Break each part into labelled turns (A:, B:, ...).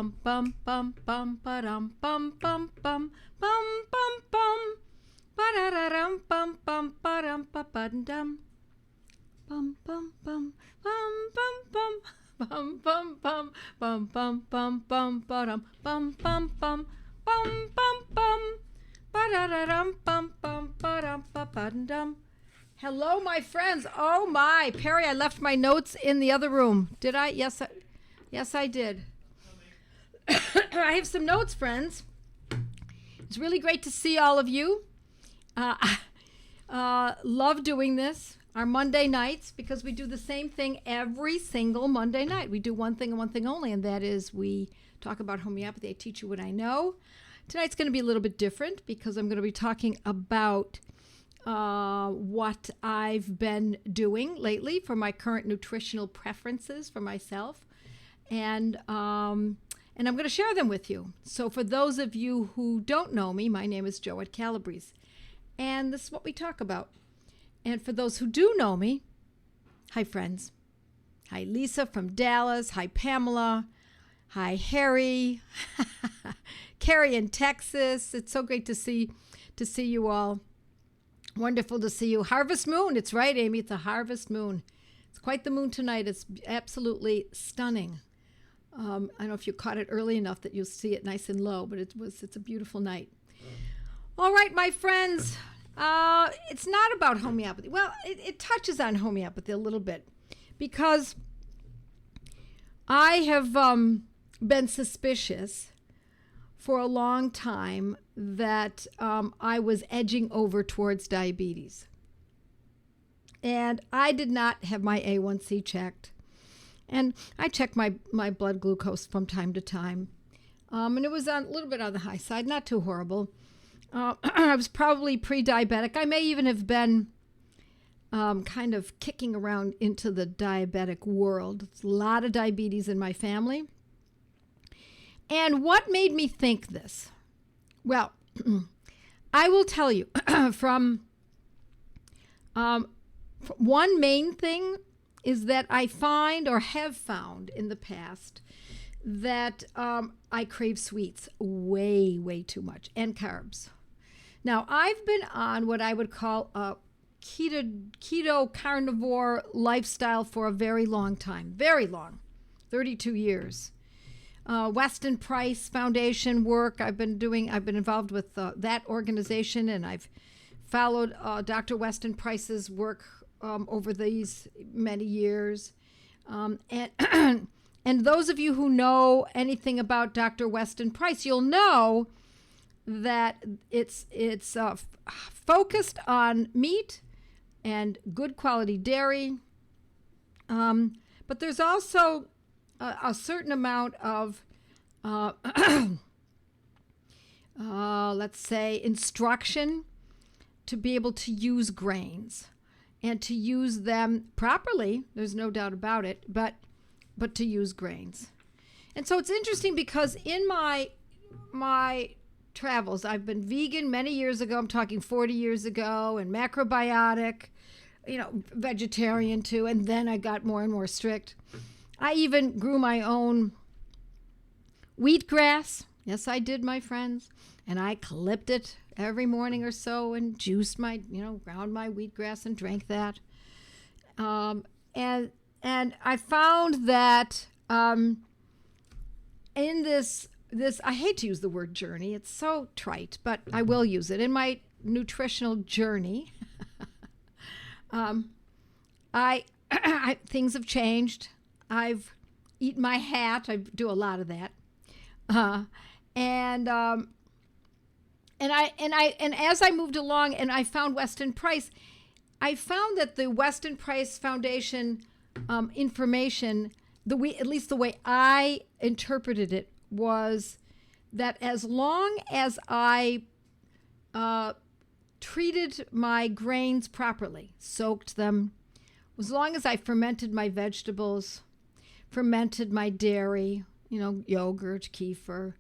A: bum bum bum bum ba-dum bum bum bum bum bum bum ba-da-da-dum bum bum ba-dum ba-ba-dum bum bum bum bum bum bum bum bum bum bum bum bum bum ba-dum bum bum bum bum bum bum ba-da-da-dum bum bum ba-dum ba-ba-dum. Hello, my friends. Oh my, Perry, I left my notes in the other room. Did I? Yes, I did. I have some notes, friends. It's really great to see all of you. Love doing this, our Monday nights, because we do the same thing every single Monday night. We do one thing and one thing only, and that is we talk about homeopathy. I teach you what I know. Tonight's going to be a little bit different because I'm going to be talking about what I've been doing lately for my current nutritional preferences for myself. And I'm going to share them with you. So for those of you who don't know me, my name is Joette Calabrese, and this is what we talk about. And for those who do know me, hi friends. Hi Lisa from Dallas. Hi Pamela. Hi Harry. Carrie in Texas. It's so great to see you all. Wonderful to see you. Harvest moon. It's right, Amy. It's a harvest moon. It's quite the moon tonight. It's absolutely stunning. I don't know if you caught it early enough that you'll see it nice and low, but it's a beautiful night. All right, my friends. It's not about homeopathy. Well, it touches on homeopathy a little bit because I have been suspicious for a long time that I was edging over towards diabetes. And I did not have my A1C checked. And I checked my blood glucose from time to time. And it was a little bit on the high side, not too horrible. I was probably pre-diabetic. I may even have been kind of kicking around into the diabetic world. It's a lot of diabetes in my family. And what made me think this? Well, I will tell you from one main thing is that I find or have found in the past that I crave sweets way, way too much and carbs. Now, I've been on what I would call a keto carnivore lifestyle for a very long time, very long, 32 years. Weston Price Foundation work I've been involved with that organization, and I've followed Dr. Weston Price's work over these many years. And and those of you who know anything about Dr. Weston Price, you'll know that it's focused on meat and good quality dairy. But there's also a certain amount of, let's say, instruction to be able to use grains and to use them properly. There's no doubt about it, but to use grains. And so it's interesting because in my travels, I've been vegan many years ago. I'm talking 40 years ago, and macrobiotic, vegetarian too. And then I got more and more strict. I even grew my own wheatgrass. Yes, I did, my friends. And I clipped it every morning or so and juiced ground my wheatgrass and drank that. And I found that in this, I hate to use the word journey. It's so trite, but I will use it. In my nutritional journey, things have changed. I've eaten my hat. I do a lot of that, and as I moved along, and I found Weston Price, I found that the Weston Price Foundation information, at least the way I interpreted it, was that as long as I treated my grains properly, soaked them, as long as I fermented my vegetables, fermented my dairy, yogurt, kefir,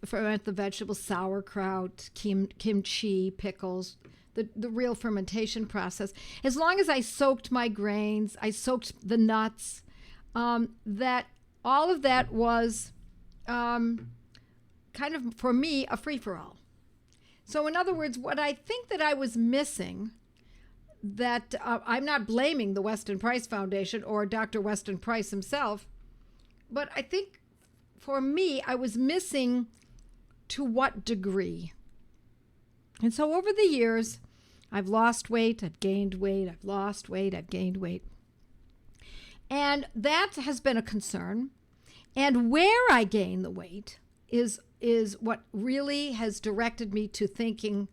A: ferment the vegetables, sauerkraut, kimchi, pickles, the real fermentation process. As long as I soaked my grains, I soaked the nuts, that all of that was kind of, for me, a free-for-all. So in other words, what I think that I was missing, that I'm not blaming the Weston Price Foundation or Dr. Weston Price himself, but I think for me, I was missing to what degree. And so over the years, I've lost weight, I've gained weight, I've lost weight, I've gained weight. And that has been a concern. And where I gain the weight is what really has directed me to thinking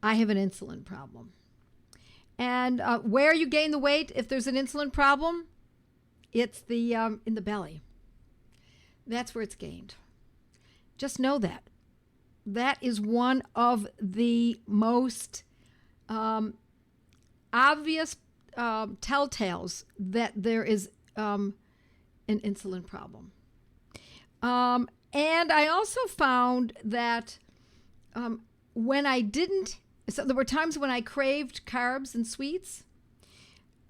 A: I have an insulin problem. And where you gain the weight, if there's an insulin problem, it's in the belly. That's where it's gained. Just know that. That is one of the most obvious telltales that there is an insulin problem. And I also found that when I didn't, so there were times when I craved carbs and sweets,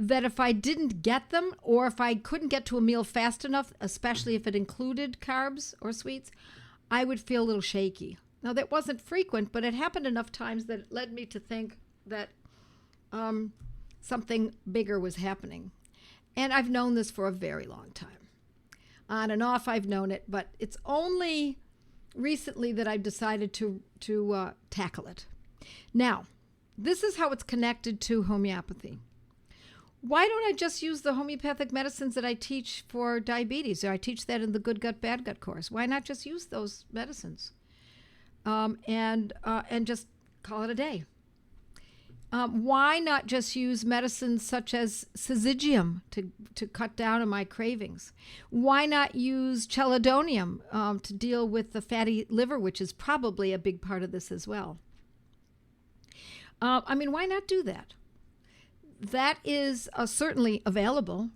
A: that if I didn't get them, or if I couldn't get to a meal fast enough, especially if it included carbs or sweets, I would feel a little shaky. Now, that wasn't frequent, but it happened enough times that it led me to think that something bigger was happening. And I've known this for a very long time. On and off, I've known it, but it's only recently that I've decided to tackle it. Now, this is how it's connected to homeopathy. Why don't I just use the homeopathic medicines that I teach for diabetes? Or I teach that in the Good Gut, Bad Gut course. Why not just use those medicines and just call it a day? Why not just use medicines such as syzygium to cut down on my cravings? Why not use chelidonium to deal with the fatty liver, which is probably a big part of this as well? Why not do that? That is certainly available,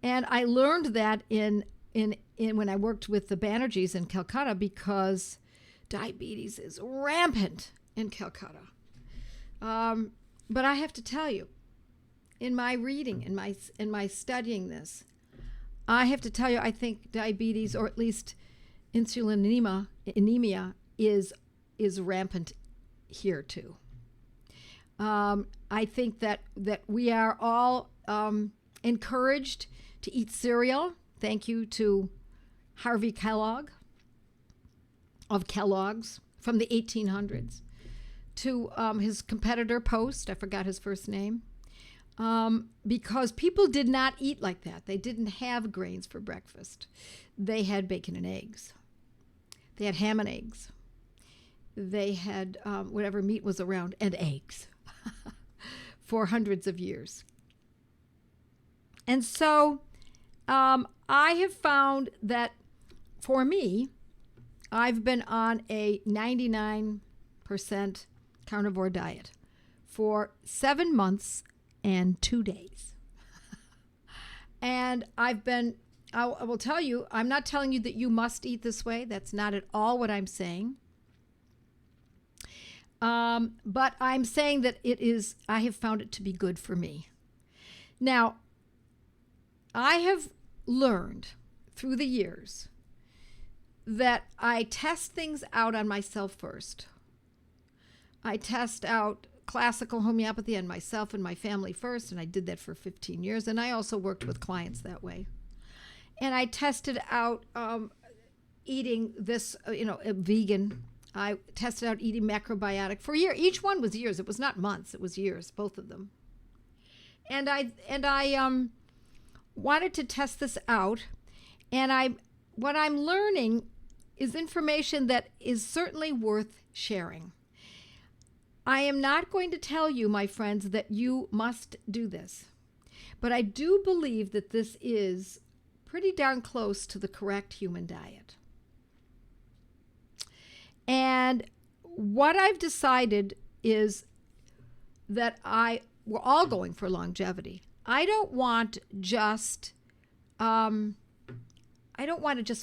A: and I learned that in when I worked with the Banerjees in Calcutta, because diabetes is rampant in Calcutta. But I have to tell you, in my reading, in my studying this, I have to tell you, I think diabetes, or at least insulin anemia is rampant here too. I think that we are all encouraged to eat cereal. Thank you to Harvey Kellogg of Kellogg's from the 1800s. To his competitor Post, I forgot his first name, because people did not eat like that. They didn't have grains for breakfast. They had bacon and eggs. They had ham and eggs. They had whatever meat was around, and eggs for hundreds of years. And so I have found that for me, I've been on a 99% carnivore diet for 7 months and 2 days. And I will tell you, I'm not telling you that you must eat this way. That's not at all what I'm saying. But I'm saying that I have found it to be good for me. Now, I have learned through the years that I test things out on myself first. I test out classical homeopathy on myself and my family first, and I did that for 15 years, and I also worked with clients that way. And I tested out eating this, vegan. I tested out eating macrobiotic for a year. Each one was years. It was not months. It was years, both of them. And I wanted to test this out, and what I'm learning is information that is certainly worth sharing. I am not going to tell you, my friends, that you must do this, but I do believe that this is pretty darn close to the correct human diet. And what I've decided is that we're all going for longevity. I don't want just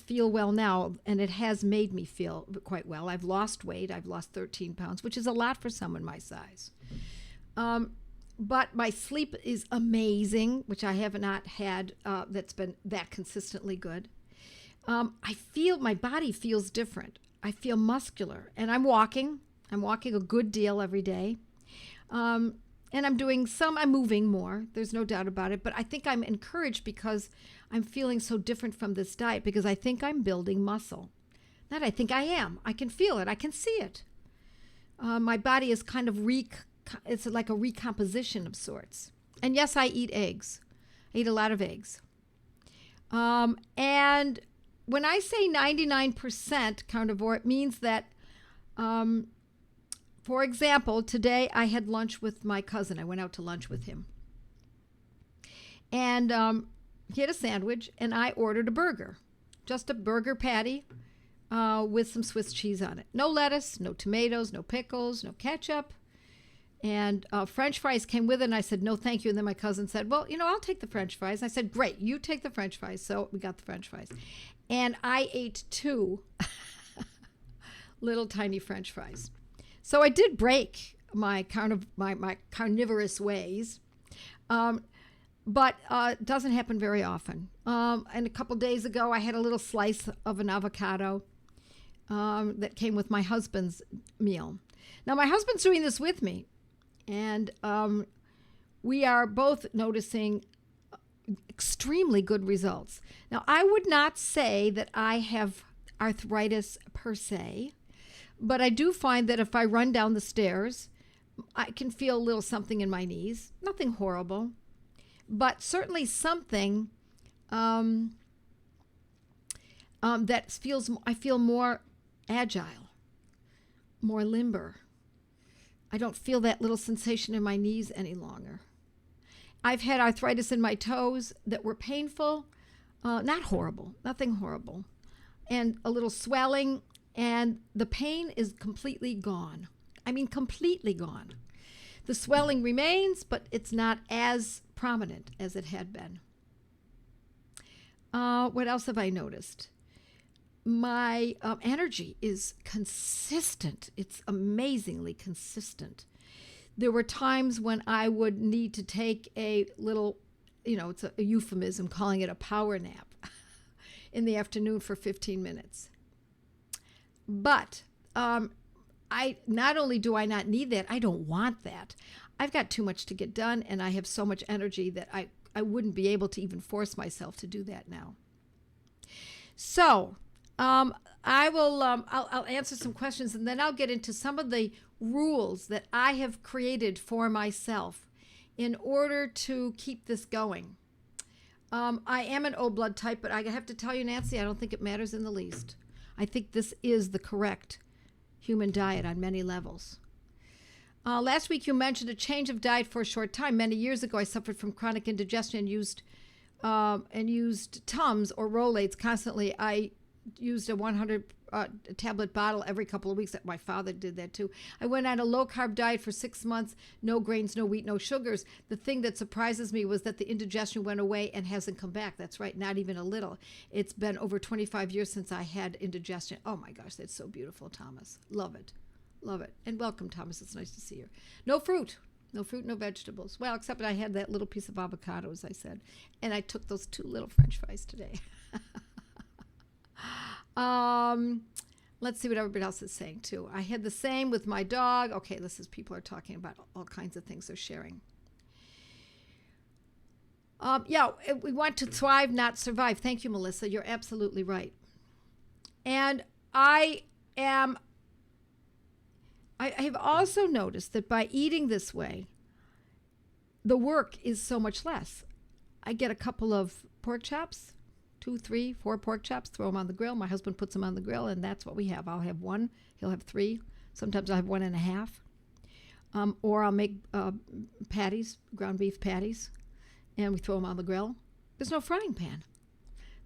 A: feel well now, and it has made me feel quite well. I've lost weight. I've lost 13 pounds, which is a lot for someone my size. But my sleep is amazing, which I have not had that's been that consistently good. I feel my body feels different. I feel muscular, and I'm walking. I'm walking a good deal every day. And I'm moving more. There's no doubt about it. But I think I'm encouraged because I'm feeling so different from this diet because I think I'm building muscle. That I think I am. I can feel it. I can see it. My body is kind of it's like a recomposition of sorts. And yes, I eat eggs. I eat a lot of eggs. And when I say 99% carnivore, it means that, for example, today I had lunch with my cousin. I went out to lunch with him. And he had a sandwich, and I ordered a burger. Just a burger patty with some Swiss cheese on it. No lettuce, no tomatoes, no pickles, no ketchup. And French fries came with it, and I said, no, thank you. And then my cousin said, well, I'll take the French fries. And I said, great, you take the French fries. So we got the French fries. And I ate 2 little tiny French fries. So I did break my carnivorous ways, but it doesn't happen very often. And a couple days ago, I had a little slice of an avocado that came with my husband's meal. Now, my husband's doing this with me, and we are both noticing extremely good results. Now, I would not say that I have arthritis per se, but I do find that if I run down the stairs, I can feel a little something in my knees. Nothing horrible, but certainly something that I feel more agile, more limber. I don't feel that little sensation in my knees any longer. I've had arthritis in my toes that were painful, not horrible, nothing horrible, and a little swelling, and the pain is completely gone. I mean, completely gone. The swelling remains, but it's not as prominent as it had been. What else have I noticed? My energy is consistent. It's amazingly consistent. There were times when I would need to take a little, it's a euphemism, calling it a power nap in the afternoon for 15 minutes. But not only do I not need that, I don't want that. I've got too much to get done, and I have so much energy that I wouldn't be able to even force myself to do that now. So I'll answer some questions, and then I'll get into some of the rules that I have created for myself in order to keep this going. I am an O blood type, but I have to tell you, Nancy, I don't think it matters in the least. I think this is the correct human diet on many levels. Last week you mentioned a change of diet for a short time. Many years ago, I suffered from chronic indigestion and used Tums or Rolaids constantly. I used a 100 tablet bottle every couple of weeks. My father did that too. I went on a low-carb diet for 6 months, no grains, no wheat, no sugars. The thing that surprises me was that the indigestion went away and hasn't come back. That's right, not even a little. It's been over 25 years since I had indigestion. Oh my gosh, that's so beautiful, Thomas. Love it. Love it. And welcome, Thomas. It's nice to see you. No fruit, no vegetables. Well, except I had that little piece of avocado, as I said. And I took those 2 little French fries today. Let's see what everybody else is saying too. I had the same with my dog. Okay, people are talking about all kinds of things they're sharing. We want to thrive, not survive. Thank you, Melissa. You're absolutely right. And I have also noticed that by eating this way, the work is so much less. I get a couple of pork chops, 2, 3, 4 pork chops, throw them on the grill. My husband puts them on the grill, and that's what we have. I'll have 1. He'll have 3. Sometimes I'll have 1.5. Or I'll make patties, ground beef patties, and we throw them on the grill. There's no frying pan.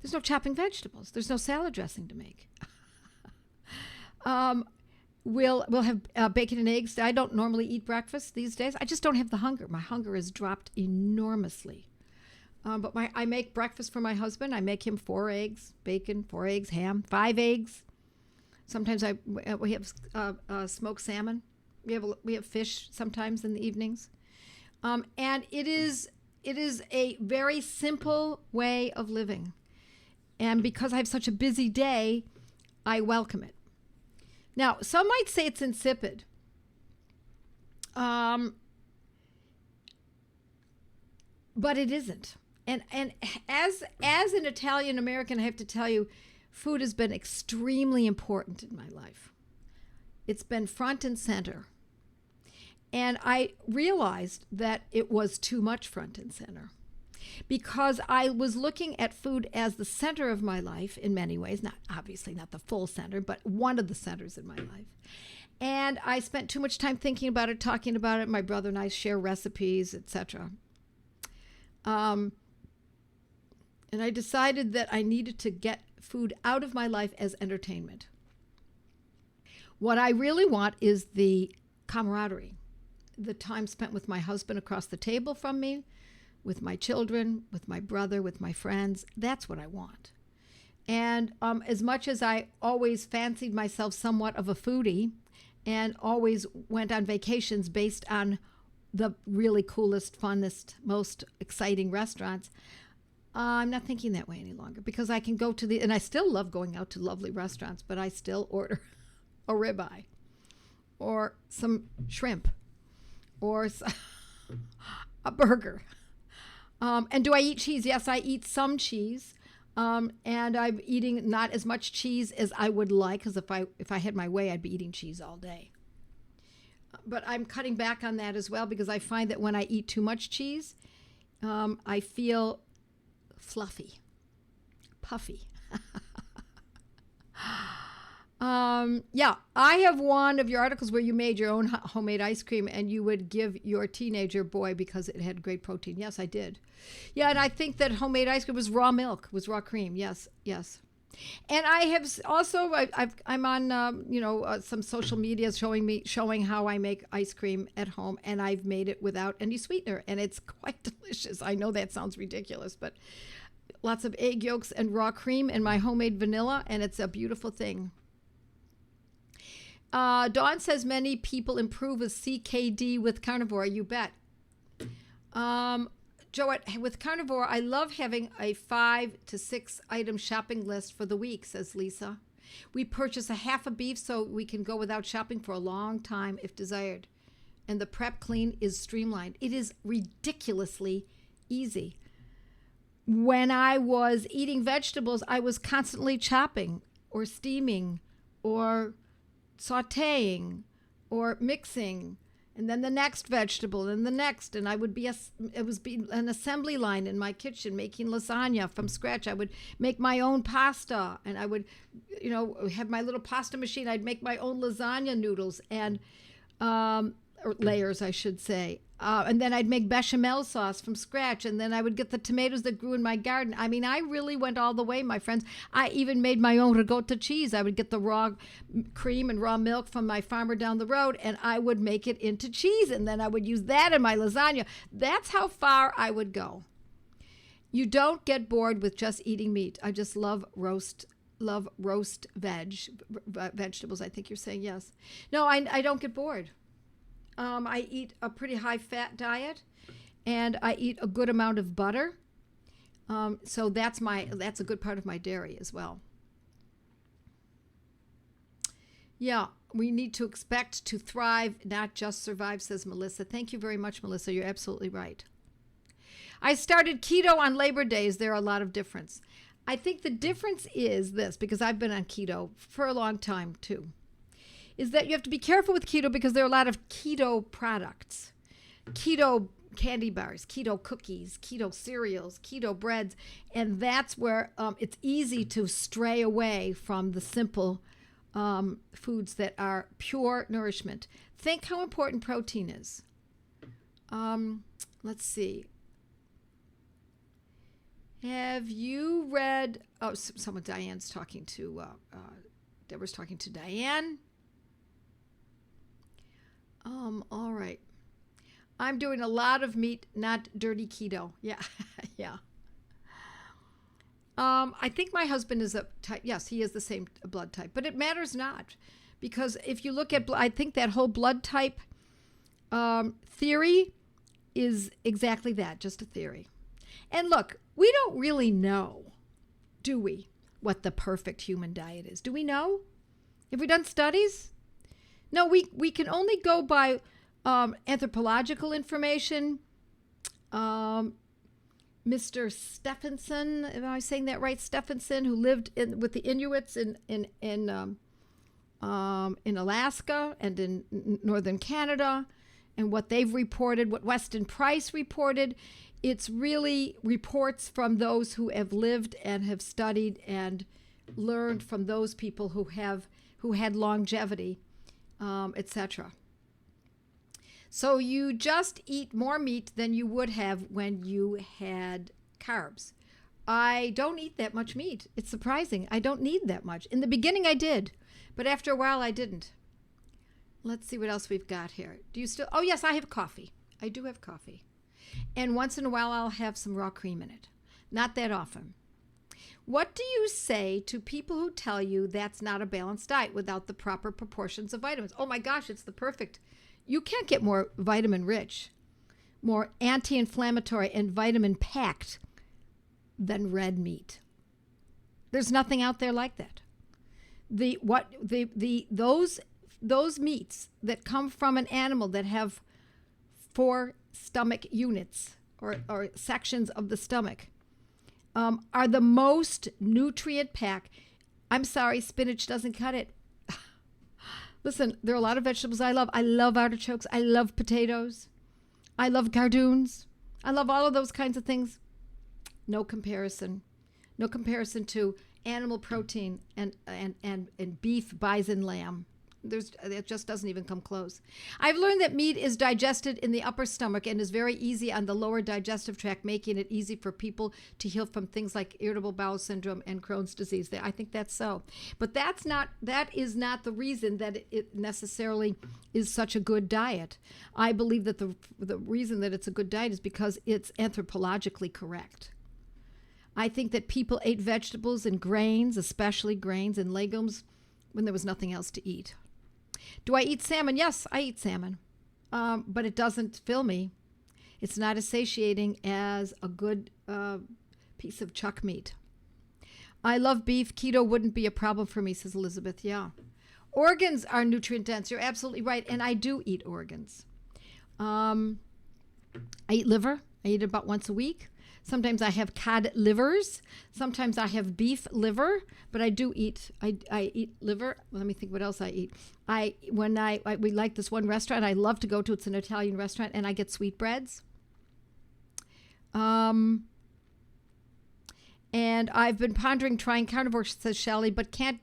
A: There's no chopping vegetables. There's no salad dressing to make. We'll have bacon and eggs. I don't normally eat breakfast these days. I just don't have the hunger. My hunger has dropped enormously. But I make breakfast for my husband. I make him 4 eggs, bacon, 4 eggs, ham, 5 eggs. Sometimes we have smoked salmon. We have fish sometimes in the evenings. And it is a very simple way of living. And because I have such a busy day, I welcome it. Now, some might say it's insipid. But it isn't. And as an Italian American, I have to tell you, food has been extremely important in my life. It's been front and center. And I realized that it was too much front and center because I was looking at food as the center of my life in many ways, not obviously not the full center, but one of the centers in my life. And I spent too much time thinking about it, talking about it. My brother and I share recipes, etc. And I decided that I needed to get food out of my life as entertainment. What I really want is the camaraderie, the time spent with my husband across the table from me, with my children, with my brother, with my friends. That's what I want. And as much as I always fancied myself somewhat of a foodie and always went on vacations based on the really coolest, funnest, most exciting restaurants, I'm not thinking that way any longer because I can go to and I still love going out to lovely restaurants, but I still order a ribeye or some shrimp or a burger. And do I eat cheese? Yes, I eat some cheese. And I'm eating not as much cheese as I would like, because if I had my way, I'd be eating cheese all day. But I'm cutting back on that as well because I find that when I eat too much cheese, I feel fluffy, puffy. Yeah, I have one of your articles where you made your own homemade ice cream and you would give your teenager boy because it had great protein. Yes, I did. Yeah, and I think that homemade ice cream was raw milk, was raw cream. Yes, yes. And I have also, I'm on, some social media showing how I make ice cream at home, and I've made it without any sweetener, and it's quite delicious. I know that sounds ridiculous, but lots of egg yolks and raw cream and my homemade vanilla, and it's a beautiful thing. Dawn says many people improve with CKD with carnivore. You bet. Joette, with carnivore, I love having a 5 to 6 item shopping list for the week, says Lisa. We purchase a half a beef so we can go without shopping for a long time if desired. And the prep clean is streamlined. It is ridiculously easy. When I was eating vegetables, I was constantly chopping or steaming or sautéing or mixing, and then the next vegetable and the next, and it would be an assembly line in my kitchen making lasagna from scratch. I would make my own pasta, and I would have my little pasta machine. I'd make my own lasagna noodles and or layers, I should say. And then I'd make bechamel sauce from scratch, and then I would get the tomatoes that grew in my garden. I mean, I really went all the way, my friends. I even made my own ricotta cheese. I would get the raw cream and raw milk from my farmer down the road, and I would make it into cheese, and then I would use that in my lasagna. That's how far I would go. You don't get bored with just eating meat. I just love roast vegetables. I think you're saying yes. No, I don't get bored. I eat a pretty high-fat diet, and I eat a good amount of butter. So that's a good part of my dairy as well. Yeah, we need to expect to thrive, not just survive, says Melissa. Thank you very much, Melissa. You're absolutely right. I started keto on Labor Day. Is there a lot of difference? I think the difference is this, because I've been on keto for a long time too, is that you have to be careful with keto because there are a lot of keto products. Keto candy bars, keto cookies, keto cereals, keto breads, and that's where it's easy to stray away from the simple foods that are pure nourishment. Think how important protein is. Let's see. Have you read, Diane's talking to, Deborah's talking to Diane. All right. I'm doing a lot of meat, not dirty keto. Yeah, yeah. I think my husband is a type. Yes, he is the same blood type, but it matters not, because if you look at, I think that whole blood type theory is exactly that, just a theory. And look, we don't really know, do we, what the perfect human diet is? Do we know? Have we done studies? No, we can only go by anthropological information. Mr. Stephenson, am I saying that right? Stephenson, who lived with the Inuits in Alaska and in northern Canada, and what they've reported, what Weston Price reported. It's really reports from those who have lived and have studied and learned from those people who had longevity, etc. So you just eat more meat than you would have when you had carbs. I don't eat that much meat. It's surprising. I don't need that much. In the beginning I did, but after a while I didn't. Let's see what else we've got here. Do you still? Oh, yes, I have coffee. I do have coffee. And once in a while I'll have some raw cream in it. Not that often. What do you say to people who tell you that's not a balanced diet without the proper proportions of vitamins? Oh my gosh, it's the perfect. You can't get more vitamin rich, more anti-inflammatory and vitamin packed than red meat. There's nothing out there like that. Those meats that come from an animal that have 4 stomach units or sections of the stomach are the most nutrient packed. I'm sorry, spinach doesn't cut it. Listen, there are a lot of vegetables I love. I love artichokes. I love potatoes. I love cardoons. I love all of those kinds of things. No comparison. No comparison to animal protein and beef, bison, lamb. It just doesn't even come close. I've learned that meat is digested in the upper stomach and is very easy on the lower digestive tract, making it easy for people to heal from things like irritable bowel syndrome and Crohn's disease. I think that's so. But that is not the reason that it necessarily is such a good diet. I believe that the reason that it's a good diet is because it's anthropologically correct. I think that people ate vegetables and grains, especially grains and legumes, when there was nothing else to eat. Do I eat salmon? Yes, I eat salmon, but it doesn't fill me. It's not as satiating as a good piece of chuck meat. I love beef. Keto wouldn't be a problem for me, says Elizabeth. Yeah. Organs are nutrient dense. You're absolutely right, and I do eat organs. I eat liver. I eat it about once a week. Sometimes I have cod livers. Sometimes I have beef liver, but I do eat. I eat liver. Let me think what else I eat. We like this one restaurant I love to go to. It's an Italian restaurant, and I get sweetbreads. And I've been pondering trying carnivore, says Shelley, but can't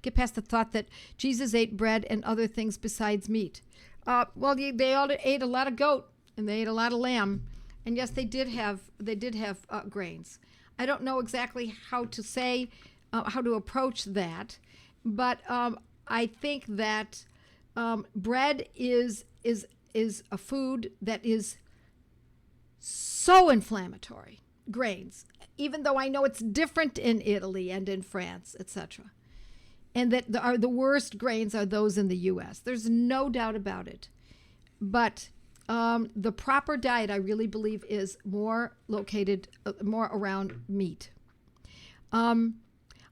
A: get past the thought that Jesus ate bread and other things besides meat. They all ate a lot of goat and they ate a lot of lamb. And yes, they did have grains. I don't know exactly how to approach that, but I think that bread is a food that is so inflammatory. Grains, even though I know it's different in Italy and in France, etc. And that the worst grains are those in the U.S. There's no doubt about it, but. The proper diet, I really believe, is more around meat. I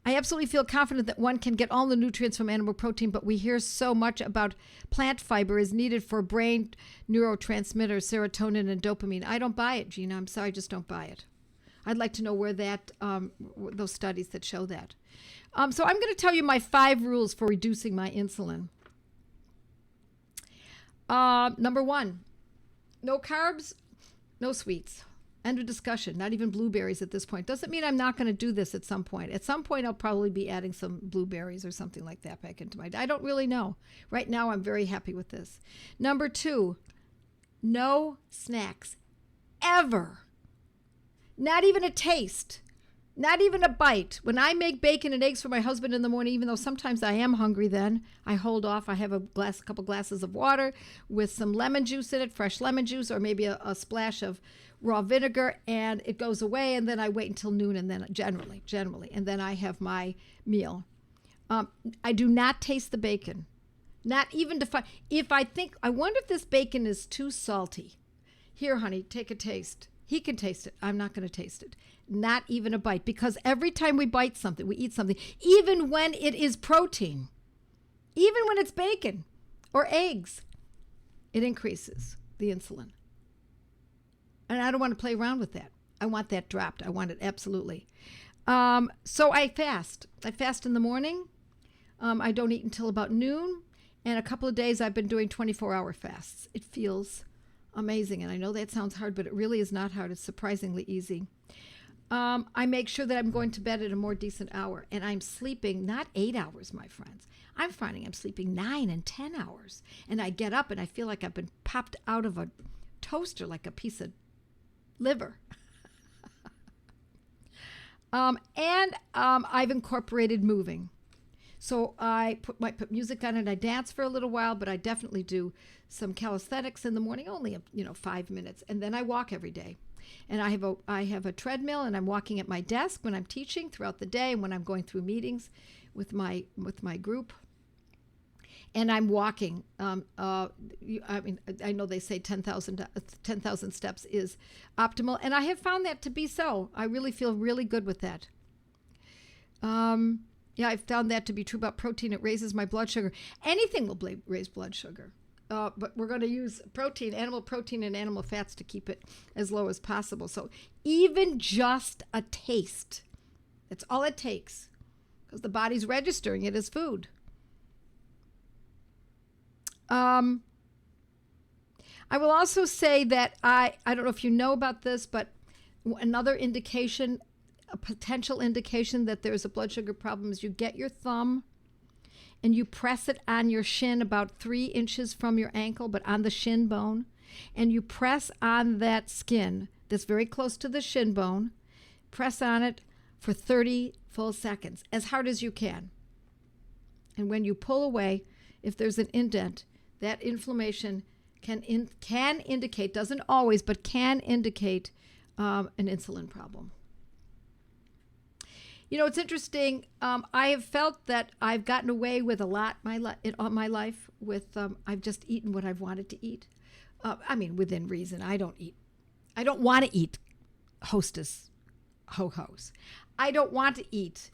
A: absolutely feel confident that one can get all the nutrients from animal protein, but we hear so much about plant fiber is needed for brain neurotransmitters, serotonin and dopamine. I don't buy it, Gina. I'm sorry, I just don't buy it. I'd like to know where those studies that show that. So I'm going to tell you my 5 rules for reducing my insulin. Number 1. No carbs, no sweets. End of discussion. Not even blueberries at this point. Doesn't mean I'm not going to do this at some point. At some point, I'll probably be adding some blueberries or something like that back into my diet. I don't really know. Right now, I'm very happy with this. Number 2, no snacks. Ever. Not even a taste. Not even a bite. When I make bacon and eggs for my husband in the morning, even though sometimes I am hungry then, I hold off. I have a couple glasses of water with some lemon juice in it, fresh lemon juice, or maybe a splash of raw vinegar, and it goes away, and then I wait until noon, and then generally, and then I have my meal. I do not taste the bacon. Not even to find. I wonder if this bacon is too salty. Here, honey, take a taste. He can taste it. I'm not going to taste it. Not even a bite. Because every time we bite something, we eat something, even when it is protein, even when it's bacon or eggs, it increases the insulin. And I don't want to play around with that. I want that dropped. I want it absolutely. So I fast. I fast in the morning. I don't eat until about noon. And a couple of days I've been doing 24-hour fasts. It feels amazing. And I know that sounds hard, but it really is not hard. It's surprisingly easy. I make sure that I'm going to bed at a more decent hour. And I'm sleeping not 8 hours, my friends. I'm finding I'm sleeping 9 and 10 hours. And I get up and I feel like I've been popped out of a toaster like a piece of liver. I've incorporated moving. So I might put music on and I dance for a little while, but I definitely do some calisthenics in the morning, only 5 minutes, and then I walk every day. And I have a treadmill, and I'm walking at my desk when I'm teaching throughout the day, and when I'm going through meetings with my group. And I'm walking. I know they say 10,000 steps is optimal, and I have found that to be so. I really feel really good with that. Yeah, I've found that to be true about protein. It raises my blood sugar. Anything will raise blood sugar. But we're going to use animal protein and animal fats to keep it as low as possible. So even just a taste, that's all it takes, because the body's registering it as food. I will also say that I don't know if you know about this, but another indication, a potential indication that there's a blood sugar problem is you get your thumb and you press it on your shin about 3 inches from your ankle, but on the shin bone, and you press on that skin that's very close to the shin bone, press on it for 30 full seconds, as hard as you can. And when you pull away, if there's an indent, that inflammation can indicate, doesn't always, but can indicate an insulin problem. It's interesting. I have felt that I've gotten away with a lot all my life with I've just eaten what I've wanted to eat. Within reason. I don't want to eat Hostess Ho-Hos. I don't want to eat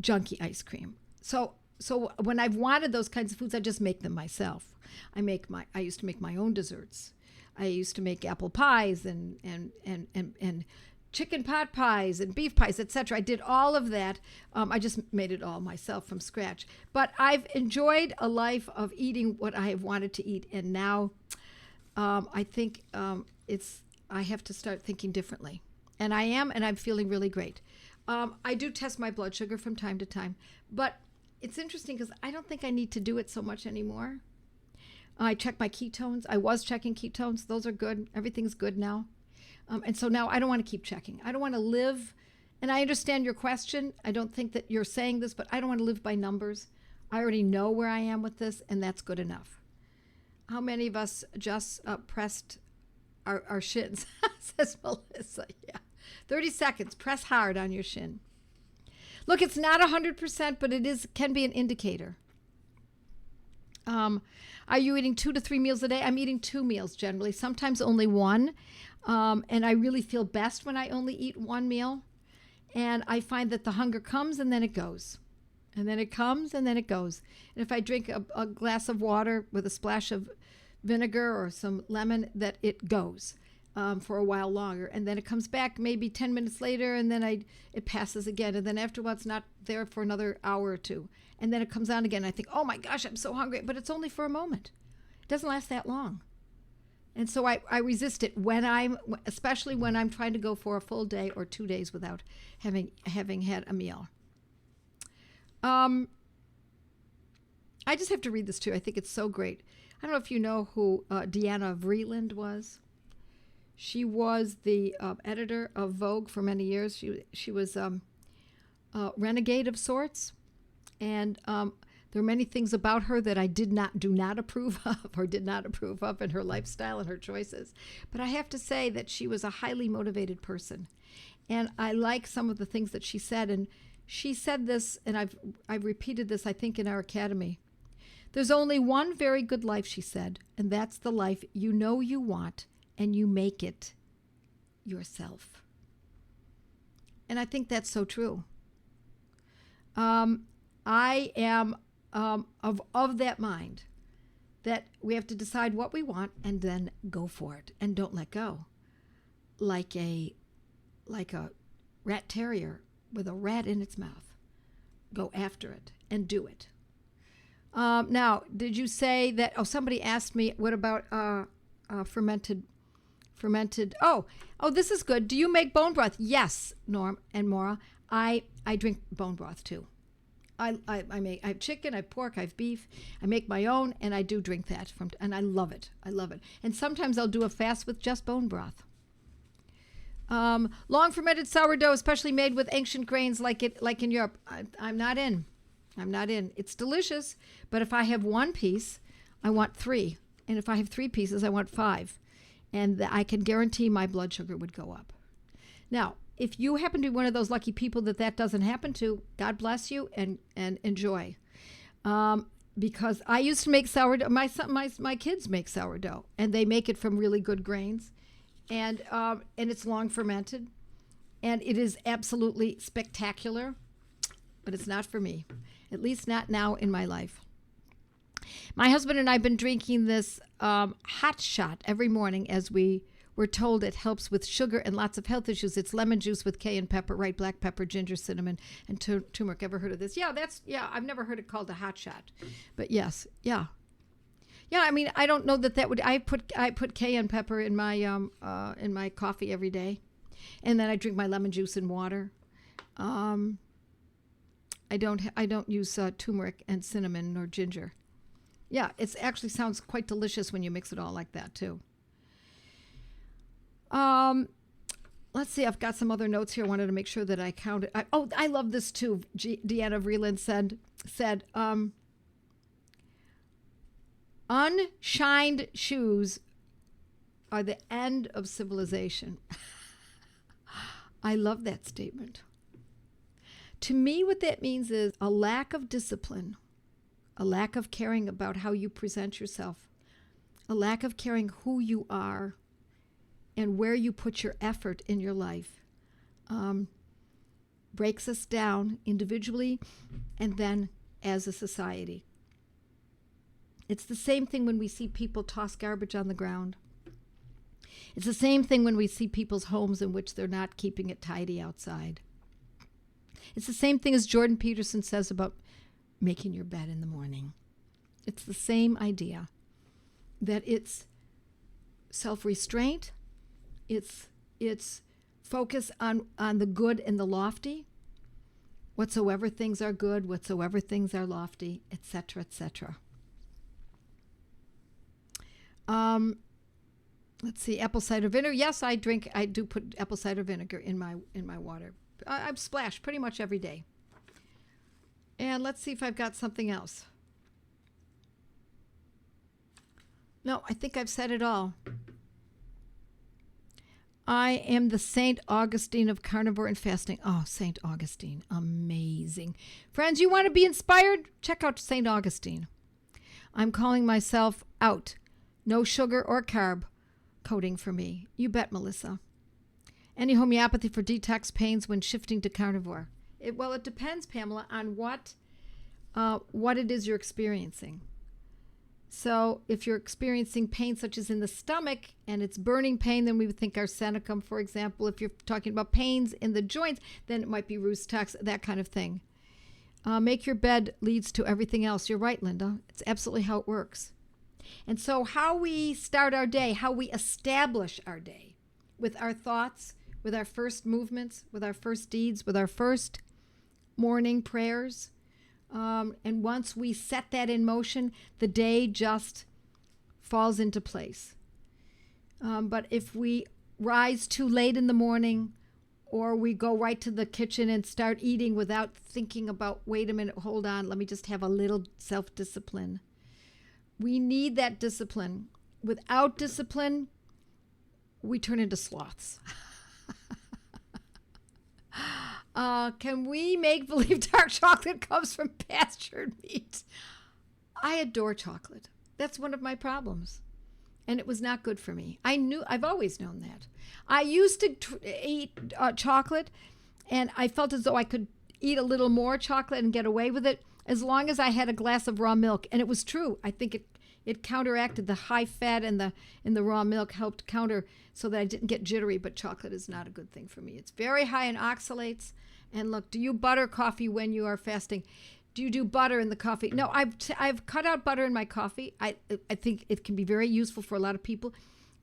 A: junky ice cream. So when I've wanted those kinds of foods, I just make them myself. I used to make my own desserts. I used to make apple pies and chicken pot pies and beef pies, etc. I did all of that. I just made it all myself from scratch. But I've enjoyed a life of eating what I have wanted to eat, and now I think I have to start thinking differently. And I am, and I'm feeling really great. I do test my blood sugar from time to time, but it's interesting because I don't think I need to do it so much anymore. I check my ketones. I was checking ketones. Those are good. Everything's good now. And so now I don't want to keep checking. I don't want to live, and I understand your question. I don't think that you're saying this, but I don't want to live by numbers. I already know where I am with this, and that's good enough. How many of us just pressed our shins, says Melissa. Yeah. 30 seconds, press hard on your shin. Look, it's not 100%, but it can be an indicator. Are you eating 2 to 3 meals a day? I'm eating 2 meals generally, sometimes only 1. And I really feel best when I only eat 1 meal. And I find that the hunger comes and then it goes. And then it comes and then it goes. And if I drink a glass of water with a splash of vinegar or some lemon, that it goes for a while longer. And then it comes back maybe 10 minutes later, and then it passes again. And then after a while, it's not there for another hour or 2. And then it comes on again. I think, oh my gosh, I'm so hungry. But it's only for a moment. It doesn't last that long. And so I resist it especially when I'm trying to go for a full day or 2 days without having had a meal. I just have to read this too. I think it's so great. I don't know if you know who Deanna Vreeland was. She was the editor of Vogue for many years. She was a renegade of sorts, and there are many things about her that I do not approve of in her lifestyle and her choices. But I have to say that she was a highly motivated person, and I like some of the things that she said. And she said this, and I've repeated this, I think, in our academy. There's only one very good life, she said, and that's the life you know you want and you make it yourself. And I think that's so true. I am of that mind that we have to decide what we want and then go for it and don't let go. Like a rat terrier with a rat in its mouth. Go after it and do it. Now, did you say that? Oh, somebody asked me, what about fermented? Oh, this is good. Do you make bone broth? Yes, Norm and Maura. I drink bone broth too. I have chicken, I have pork, I have beef. I make my own, and I do drink that and I love it. I love it. And sometimes I'll do a fast with just bone broth. Long fermented sourdough, especially made with ancient grains like in Europe. I'm not in. It's delicious, but if I have one piece, I want 3. And if I have 3 pieces, I want 5. And I can guarantee my blood sugar would go up. Now, if you happen to be one of those lucky people that doesn't happen to, God bless you and enjoy. Because I used to make sourdough. My kids make sourdough, and they make it from really good grains. And it's long fermented, and it is absolutely spectacular, but it's not for me, at least not now in my life. My husband and I have been drinking this hot shot every morning, as we were told it helps with sugar and lots of health issues. It's lemon juice with cayenne pepper, right? Black pepper, ginger, cinnamon, and turmeric. Ever heard of this? Yeah, I've never heard it called a hot shot, but yes, yeah. Yeah, I mean, I don't know that would. I put cayenne pepper in my coffee every day, and then I drink my lemon juice in water. I don't use turmeric and cinnamon or ginger. Yeah, it actually sounds quite delicious when you mix it all like that too. Let's see. I've got some other notes here. I wanted to make sure that I counted. I love this too. Deanna Vreeland said. Unshined shoes are the end of civilization. I love that statement. To me, what that means is a lack of discipline, a lack of caring about how you present yourself, a lack of caring who you are and where you put your effort in your life, breaks us down individually and then as a society. It's the same thing when we see people toss garbage on the ground. It's the same thing when we see people's homes in which they're not keeping it tidy outside. It's the same thing as Jordan Peterson says about making your bed in the morning. It's the same idea, that it's self-restraint, it's focus on the good and the lofty, whatsoever things are good, whatsoever things are lofty, etc., etc. Let's see, apple cider vinegar. Yes, I do put apple cider vinegar in my water. I splash pretty much every day. And let's see if I've got something else. No, I think I've said it all. I am the St. Augustine of carnivore and fasting. Oh, St. Augustine, amazing. Friends, you want to be inspired? Check out St. Augustine. I'm calling myself out. No sugar or carb coding for me. You bet, Melissa. Any homeopathy for detox pains when shifting to carnivore? It depends, Pamela, on what it is you're experiencing. So if you're experiencing pain such as in the stomach and it's burning pain, then we would think arsenicum, for example. If you're talking about pains in the joints, then it might be Rhus tox, that kind of thing. Make your bed leads to everything else. You're right, Linda. It's absolutely how it works. And so how we start our day, how we establish our day with our thoughts, with our first movements, with our first deeds, with our first morning prayers. And once we set that in motion, the day just falls into place. But if we rise too late in the morning, or we go right to the kitchen and start eating without thinking about, wait a minute, hold on, let me just have a little self-discipline. We need that discipline. Without discipline, we turn into sloths. Can we make believe dark chocolate comes from pastured meat? I adore chocolate. That's one of my problems. and it was not good for me. I've always known that. I used to eat chocolate, and I felt as though I could eat a little more chocolate and get away with it as long as I had a glass of raw milk. And it was true. I think it counteracted the high fat in the raw milk, helped counter so that I didn't get jittery. But chocolate is not a good thing for me. It's very high in oxalates. And look, do you butter coffee when you are fasting? Do you do butter in the coffee? No, I've cut out butter in my coffee. I think it can be very useful for a lot of people.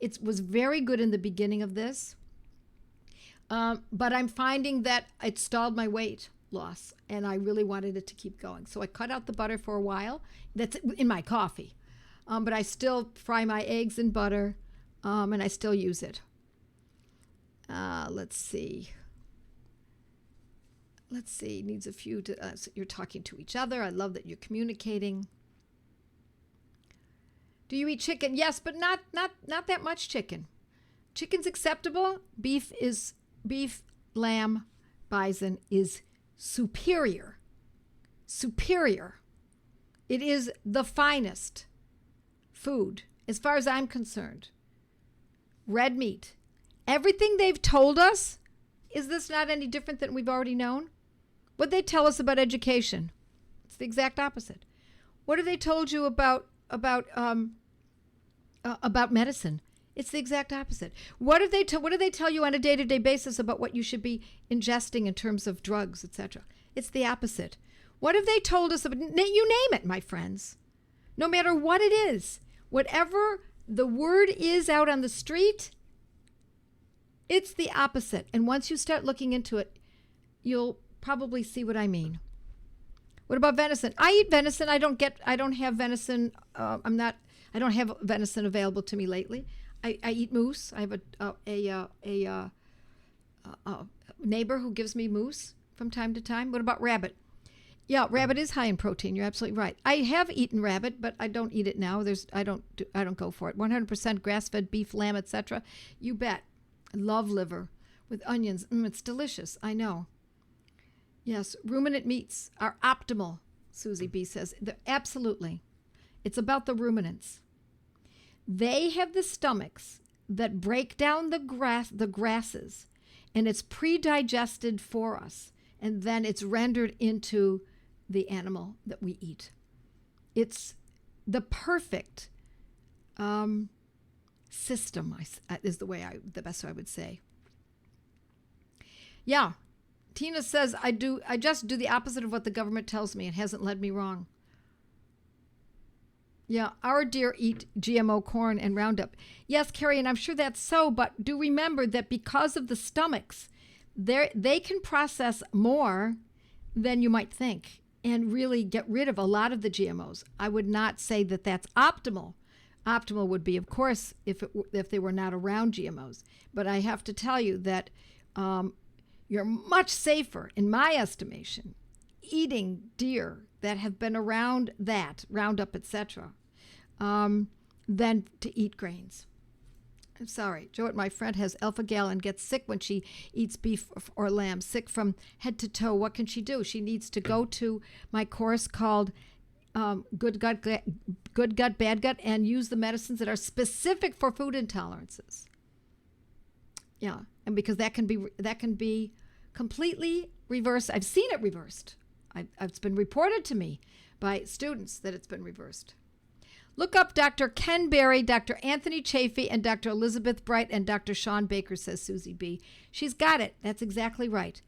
A: It was very good in the beginning of this, but I'm finding that it stalled my weight loss, and I really wanted it to keep going. So I cut out the butter for a while. That's in my coffee, but I still fry my eggs in butter, and I still use it. Let's see. Needs a few to, so you're talking to each other. I love that you're communicating. Do you eat chicken? Yes, but not that much chicken. Chicken's acceptable. Beef, lamb, bison is superior. Superior. It is the finest food as far as I'm concerned. Red meat. Everything they've told us, is this not any different than we've already known? What they tell us about education, it's the exact opposite. What have they told you about medicine? It's the exact opposite. What do they tell you on a day-to-day basis about what you should be ingesting in terms of drugs, etc.? It's the opposite. What have they told us about? You name it, my friends. No matter what it is, whatever the word is out on the street, it's the opposite. And once you start looking into it, you'll probably see what I mean. What about venison? I eat venison. I don't have venison. I don't have venison available to me lately. I eat moose. I have a neighbor who gives me moose from time to time. What about rabbit? Yeah, rabbit is high in protein. You're absolutely right. I have eaten rabbit, but I don't eat it now. I don't go for it. 100% grass-fed beef, lamb, etc. You bet. I love liver with onions. It's delicious. I know. Yes, ruminant meats are optimal, Susie B says. Absolutely. It's about the ruminants. They have the stomachs that break down the grasses, and it's pre-digested for us, and then it's rendered into the animal that we eat. It's the perfect system, is the best I would say. Yeah. Tina says, I just do the opposite of what the government tells me. It hasn't led me wrong. Yeah, our deer eat GMO corn and Roundup. Yes, Carrie, and I'm sure that's so, but do remember that because of the stomachs, they can process more than you might think and really get rid of a lot of the GMOs. I would not say that that's optimal. Optimal would be, of course, if they were not around GMOs. But I have to tell you that you're much safer, in my estimation, eating deer that have been around that, Roundup, etc., than to eat grains. I'm sorry. Joette, my friend, has alpha-gal and gets sick when she eats beef or lamb, sick from head to toe. What can she do? She needs to go to my course called Good Gut, Bad Gut, and use the medicines that are specific for food intolerances. Yeah, and because that can be completely reversed. I've seen it reversed. It's been reported to me by students that it's been reversed. Look up Dr. Ken Berry, Dr. Anthony Chafee, and Dr. Elizabeth Bright, and Dr. Sean Baker, says Susie B. She's got it. That's exactly right.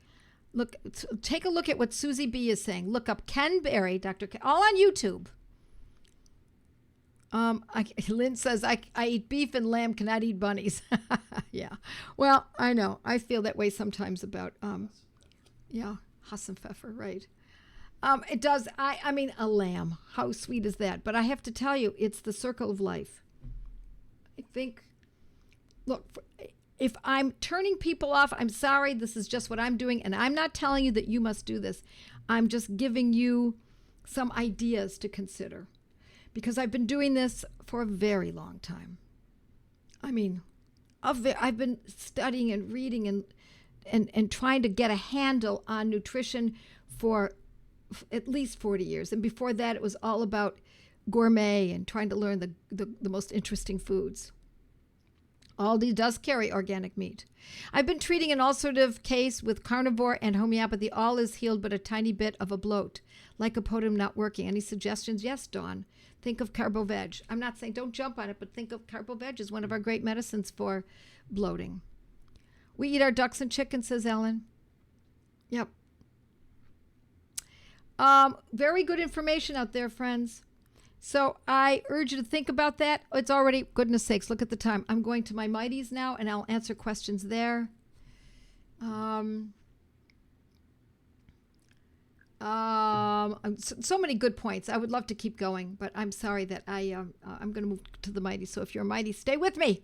A: Look, take a look at what Susie B is saying. Look up Ken Berry, Dr. Ken, all on YouTube. Lynn says, I eat beef and lamb, cannot eat bunnies. Yeah. Well, I know. I feel that way sometimes about, Hassenpfeffer, right. It does. I mean, a lamb. How sweet is that? But I have to tell you, it's the circle of life. I think, look, if I'm turning people off, I'm sorry. This is just what I'm doing. And I'm not telling you that you must do this. I'm just giving you some ideas to consider. Because I've been doing this for a very long time. I mean, I've been studying and reading and trying to get a handle on nutrition for at least 40 years. And before that, it was all about gourmet and trying to learn the most interesting foods. Aldi does carry organic meat. I've been treating an ulcerative case with carnivore and homeopathy. All is healed, but a tiny bit of a bloat. Lycopodium not working. Any suggestions? Yes, Dawn. Think of carbo-veg. I'm not saying don't jump on it, but think of carbo-veg as one of our great medicines for bloating. We eat our ducks and chickens, says Ellen. Yep. Very good information out there, friends. So I urge you to think about that. It's already, goodness sakes, look at the time. I'm going to my Mighties now, and I'll answer questions there. So many good points. I would love to keep going, but I'm sorry that I'm going to move to the Mighties. So if you're a Mighty, stay with me.